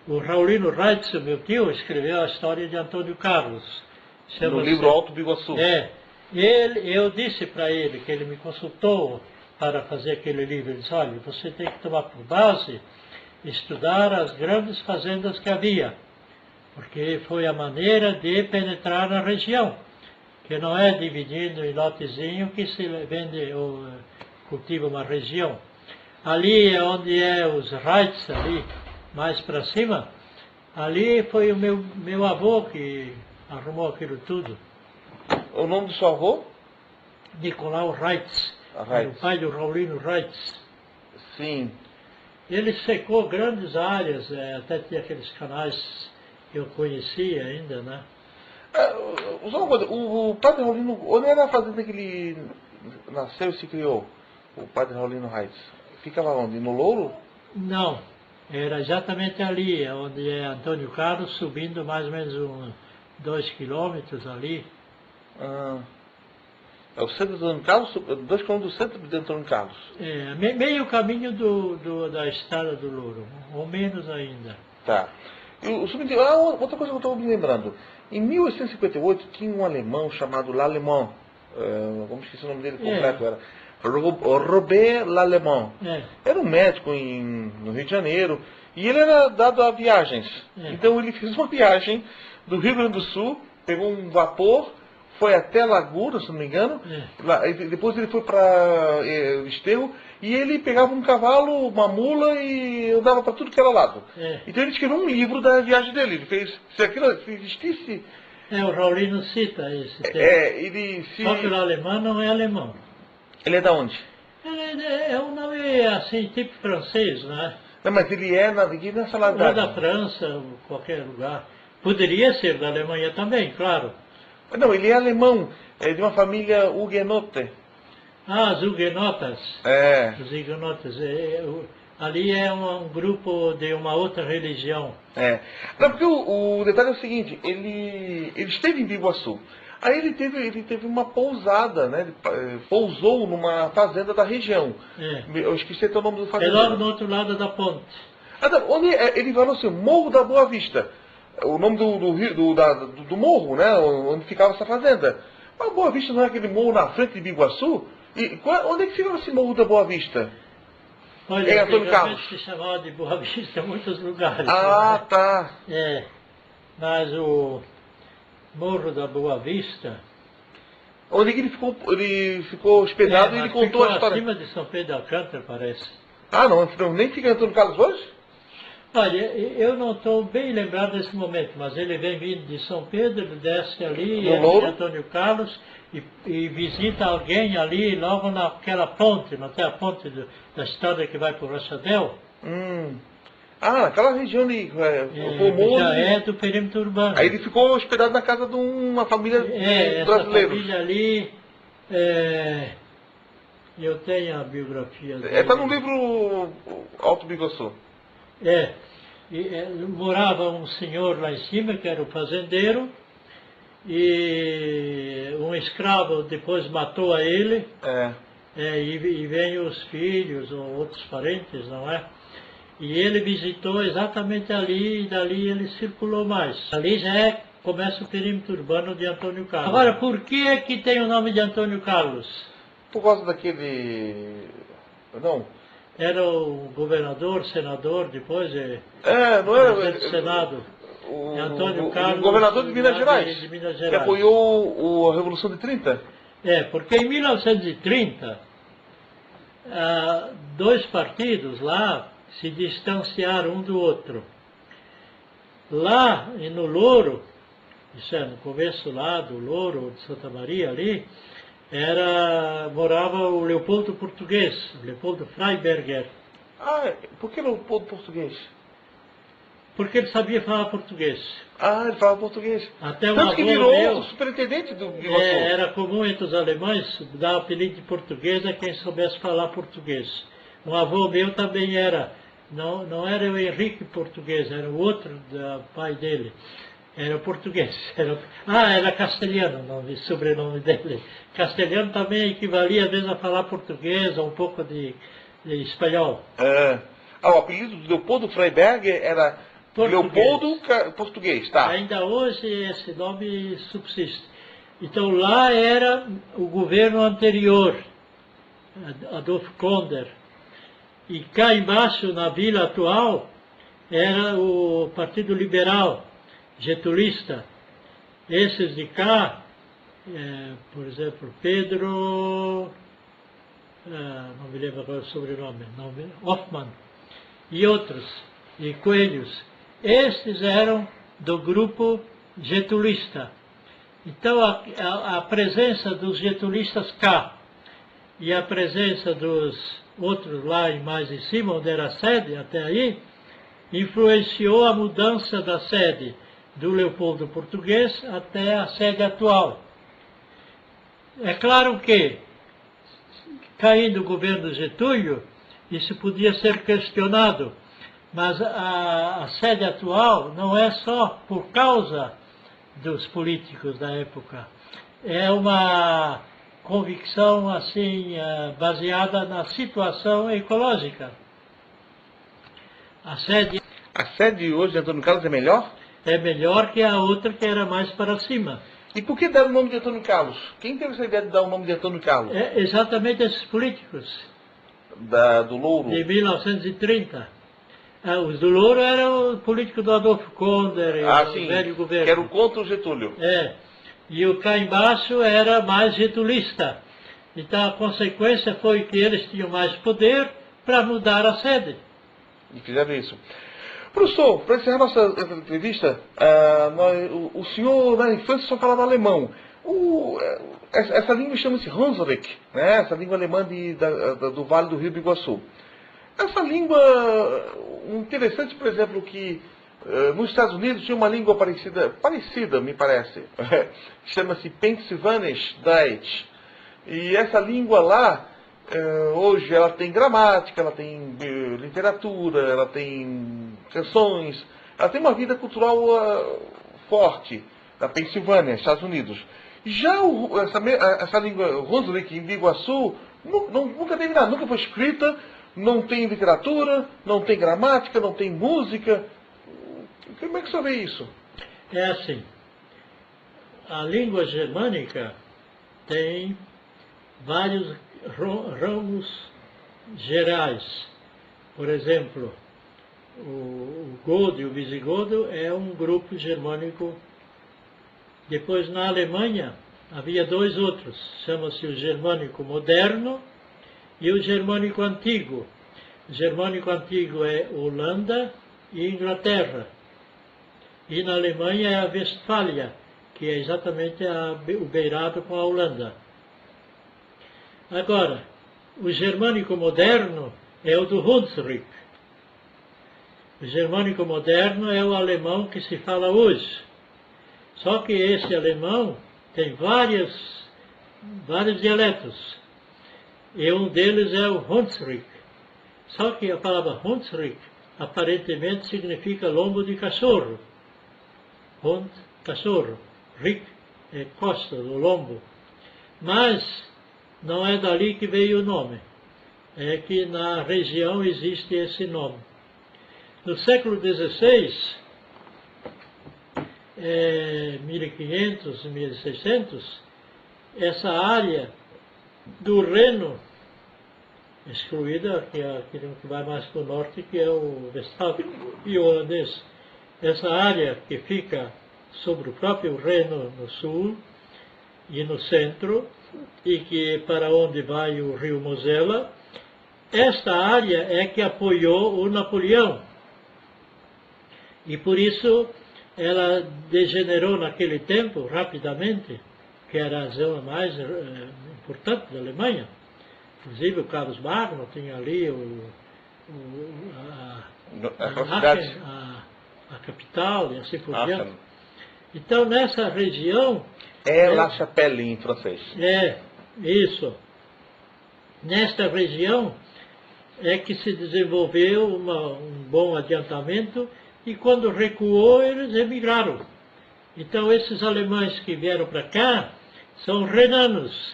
O Raulino Reitz, meu tio, escreveu a história de Antônio Carlos. No livro Alto Biguaçu. Eu disse para ele, que ele me consultou para fazer aquele livro, ele disse, olha, você tem que tomar por base, estudar as grandes fazendas que havia, porque foi a maneira de penetrar na região, que não é dividindo em lotezinho que se vende ou cultiva uma região. Ali é onde é os Reitz, ali mais para cima, ali foi o meu avô que arrumou aquilo tudo. O nome do seu avô? Nicolau Reitz, o pai do Raulino Reitz. Sim. Ele secou grandes áreas, até tinha aqueles canais que eu conhecia ainda, né? Só uma coisa, o padre Raulino, onde era a fazenda que ele nasceu e se criou? O padre Raulino Reitz. Ficava onde? No Louro? Não, era exatamente ali, onde é Antônio Carlos, subindo mais ou menos 2 quilômetros ali. É o centro de Antônio Carlos, 2 quilômetros do centro de Antônio Carlos. Meio caminho da estrada do Louro, ou menos ainda. Tá. Outra coisa que eu estou me lembrando. Em 1858 tinha um alemão chamado L'Allemand, vamos esquecer o nome dele completo, era Robert L'Allemand. Era um médico no Rio de Janeiro, e ele era dado a viagens. Então ele fez uma viagem do Rio Grande do Sul, pegou um vapor, foi até Laguna, se não me engano, depois ele foi para Esterro, e ele pegava um cavalo, uma mula e andava para tudo que era lado. Então ele escreveu um livro da viagem dele. Ele fez, se existisse... O Raulino cita esse tema. Só que o alemão não é alemão. Ele é da onde? É um nome assim, tipo francês, não é? Não, mas ele é nessa Ou da França, ou qualquer lugar. Poderia ser da Alemanha também, claro. Não, ele é alemão, é de uma família huguenote. Os huguenotas. Os huguenotas. Ali é um grupo de uma outra religião. Não, porque o detalhe é o seguinte, ele esteve em Biguaçu. Aí ele teve uma pousada, né? Ele pousou numa fazenda da região. Eu esqueci até o nome do fazendeiro. É logo do outro lado da ponte. Onde ele falou assim, Morro da Boa Vista. O nome do morro, né? Onde ficava essa fazenda. Mas Boa Vista não é aquele morro na frente de Biguaçu? Onde é que ficava esse Morro da Boa Vista? Olha, antigamente se chamava de Boa Vista em muitos lugares. Tá. Mas o Morro da Boa Vista... Onde que ele ficou hospedado e ele contou a história? Acima de São Pedro de Alcântara, parece. Não, nem fica em Antônio Carlos hoje? Olha, eu não estou bem lembrado desse momento, mas ele vem vindo de São Pedro, ele desce ali, de Antônio Carlos, e visita alguém ali, logo naquela ponte, não tem a ponte da estrada que vai para o Rochadel? Naquela região ali, já é do perímetro urbano. Aí ele ficou hospedado na casa de uma família brasileira. Essa família ali, eu tenho a biografia dele. Está no livro Alto Biguaçu. Morava um senhor lá em cima, que era o fazendeiro, e um escravo depois matou a ele, e vem os filhos ou outros parentes, não é? E ele visitou exatamente ali, e dali ele circulou mais. Ali já começa o perímetro urbano de Antônio Carlos. Agora, por que é que tem o nome de Antônio Carlos? Por causa daquele... Não... Era o governador, senador, depois não era do Senado. Antônio Carlos, o governador de Minas Gerais, de Minas Gerais, que apoiou a Revolução de 30. Porque em 1930, 2 partidos lá se distanciaram um do outro. Lá no Louro, isso é no começo lá do Louro, de Santa Maria ali, morava o Leopoldo Português, Leopoldo Freiberger. Por que Leopoldo Português? Porque ele sabia falar português. Ele falava português. Até o Tanto que virou o superintendente do Biguaçu. Era comum entre os alemães dar o apelido de português a quem soubesse falar português. Um avô meu também era, não era o Henrique Português, era o outro pai dele. Era português. Era castelhano o sobrenome dele. Castelhano também equivalia às vezes a falar português ou um pouco de espanhol. O apelido do Leopoldo Freiberger era Leopoldo português, tá. Ainda hoje esse nome subsiste. Então lá era o governo anterior, Adolfo Konder. E cá embaixo, na vila atual, era o Partido Liberal, getulista. Esses de cá, por exemplo, Pedro, não me lembro agora o sobrenome, Hoffmann, e outros, e Coelhos. Estes eram do grupo getulista. Então a presença dos getulistas cá e a presença dos outros lá mais em cima, onde era a sede, até aí, influenciou a mudança da sede do Leopoldo português até a sede atual. É claro que, caindo o governo Getúlio, isso podia ser questionado, mas a sede atual não é só por causa dos políticos da época, é uma convicção assim baseada na situação ecológica. A sede hoje de Antônio Carlos é melhor? É melhor que a outra que era mais para cima. E por que deram o nome de Antônio Carlos? Quem teve essa ideia de dar o nome de Antônio Carlos? É exatamente esses políticos. Do Louro? De 1930. Os do Louro eram o político do Adolfo Konder, o velho governo. Que era o contra o Getúlio. E o cá embaixo era mais getulista. Então a consequência foi que eles tinham mais poder para mudar a sede. E fizeram isso. Professor, para encerrar nossa entrevista, o senhor na infância só falava alemão. Essa língua chama-se Hunsrück, né? Essa língua alemã do Vale do Rio do Iguaçu. Essa língua, interessante, por exemplo, que nos Estados Unidos tinha uma língua parecida, me parece, chama-se Pennsylvanisch Deutsch. E essa língua lá, hoje ela tem gramática, ela tem literatura, ela tem canções, ela tem uma vida cultural forte, na Pensilvânia, Estados Unidos. Já essa língua Hunsrück em Iguaçu nunca teve nada, nunca foi escrita, não tem literatura, não tem gramática, não tem música. Como é que o senhor vê isso? É assim, a língua germânica tem vários ramos gerais. Por exemplo, o godo e o visigodo é um grupo germânico. Depois, na Alemanha, havia dois outros. Chama-se o germânico moderno e o germânico antigo. O germânico antigo é Holanda e Inglaterra. E na Alemanha é a Westfália, que é exatamente o beirado com a Holanda. Agora, o germânico moderno é o do Hunsrück. O germânico moderno é o alemão que se fala hoje. Só que esse alemão tem vários dialetos. E um deles é o Hunsrück. Só que a palavra Hunsrück aparentemente significa lombo de cachorro. Hund, cachorro. Rück é costa, do lombo. Mas não é dali que veio o nome. É que na região existe esse nome. No século XVI, 1500, 1600, essa área do Reno, excluída, que vai mais para o norte, que é o Westfália e o holandês. Essa área que fica sobre o próprio Reno no sul e no centro, e que para onde vai o rio Mosela, esta área é que apoiou o Napoleão. E por isso ela degenerou naquele tempo, rapidamente, que era a zona mais importante da Alemanha. Inclusive o Carlos Magno tinha ali a capital e assim por diante. Então nessa região... La Chapelle em francês. Isso. Nesta região é que se desenvolveu um bom adiantamento e quando recuou eles emigraram. Então esses alemães que vieram para cá são renanos.